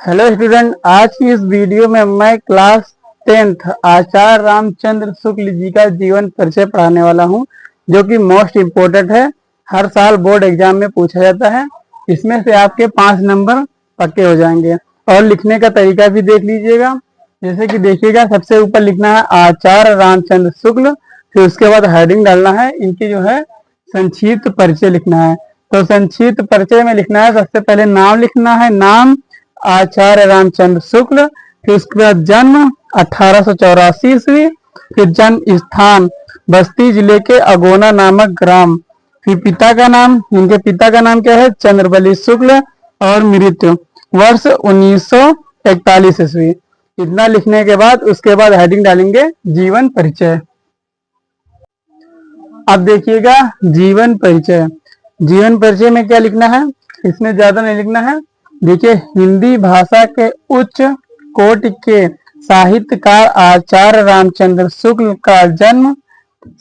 Hello student, आज की इस वीडियो में मैं क्लास 10th आचार्य रामचंद्र शुक्ल जी का जीवन परिचय पढ़ाने वाला हूं, जो कि मोस्ट इम्पोर्टेंट है। हर साल बोर्ड एग्जाम में पूछा जाता है। इसमें से आपके 5 नंबर पक्के हो जाएंगे। और लिखने का तरीका भी देख लीजिएगा। जैसे कि देखिएगा, सबसे ऊपर लिखना है आचार्य रामचंद्र शुक्ल, फिर उसके बाद हेडिंग डालना है। इनकी जो है संक्षिप्त परिचय लिखना है। तो संक्षिप्त परिचय में लिखना है, सबसे पहले नाम लिखना है, नाम आचार्य रामचंद्र शुक्ल, फिर उसके बाद जन्म 1884 ईस्वी, फिर जन्म स्थान बस्ती जिले के अगोना नामक ग्राम, फिर पिता का नाम, इनके पिता का नाम क्या है, चंद्रबली शुक्ल, और मृत्यु वर्ष 1941 ईस्वी। इतना लिखने के बाद उसके बाद हेडिंग डालेंगे जीवन परिचय। अब देखिएगा जीवन परिचय। जीवन परिचय में क्या लिखना है, इसमें ज्यादा नहीं लिखना है। देखिए, हिंदी भाषा के उच्च कोटि के साहित्यकार आचार्य रामचंद्र शुक्ल का जन्म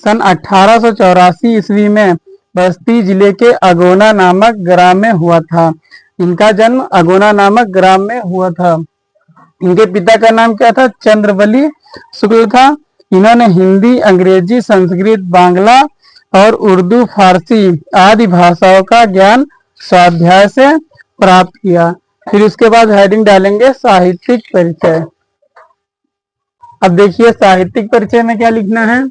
सन 1884 ईस्वी में बस्ती जिले के अगोना नामक ग्राम में हुआ था। इनका जन्म अगोना नामक ग्राम में हुआ था। इनके पिता का नाम क्या था, चंद्रबली शुक्ल था। इन्होंने हिंदी, अंग्रेजी, संस्कृत, बांग्ला और उर्दू, फारसी आदि भाषाओं का ज्ञान स्वाध्याय से प्राप्त किया। फिर उसके बाद हेडिंग डालेंगे साहित्यिक परिचय। अब देखिए, साहित्यिक परिचय में क्या लिखना है।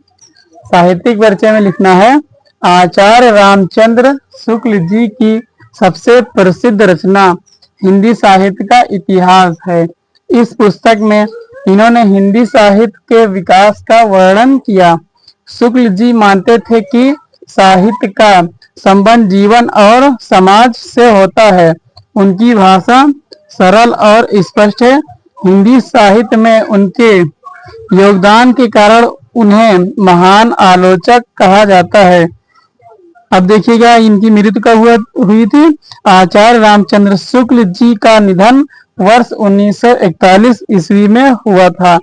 साहित्यिक परिचय में लिखना है, आचार्य रामचंद्र शुक्ल जी की सबसे प्रसिद्ध रचना हिंदी साहित्य का इतिहास है। इस पुस्तक में इन्होंने हिंदी साहित्य के विकास का वर्णन किया। शुक्ल जी मानते थे कि साहित्य का संबंध जीवन और समाज से होता है। उनकी भाषा सरल और स्पष्ट है। हिंदी साहित्य में उनके योगदान के कारण उन्हें महान आलोचक कहा जाता है। अब देखिएगा, इनकी मृत्यु कब हुई थी। आचार्य रामचंद्र शुक्ल जी का निधन वर्ष 1941 ईस्वी में हुआ था।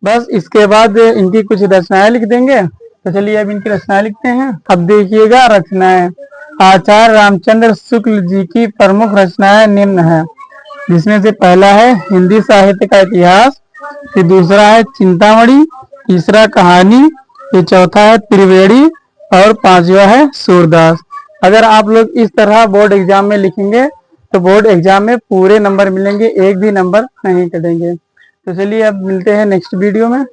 बस इसके बाद इनकी कुछ रचनाएं लिख देंगे। तो चलिए अब इनकी रचनाएं लिखते हैं। अब देखिएगा रचनाएं। आचार्य रामचंद्र शुक्ल जी की प्रमुख रचनाएं निम्न है, जिसमें से पहला है हिंदी साहित्य का इतिहास, फिर दूसरा है चिंतामणि, तीसरा कहानी, फिर चौथा है त्रिवेणी और पांचवा है सूरदास। अगर आप लोग इस तरह बोर्ड एग्जाम में लिखेंगे तो बोर्ड एग्जाम में पूरे नंबर मिलेंगे, एक भी नंबर नहीं कटेंगे। तो चलिए अब मिलते हैं नेक्स्ट वीडियो में।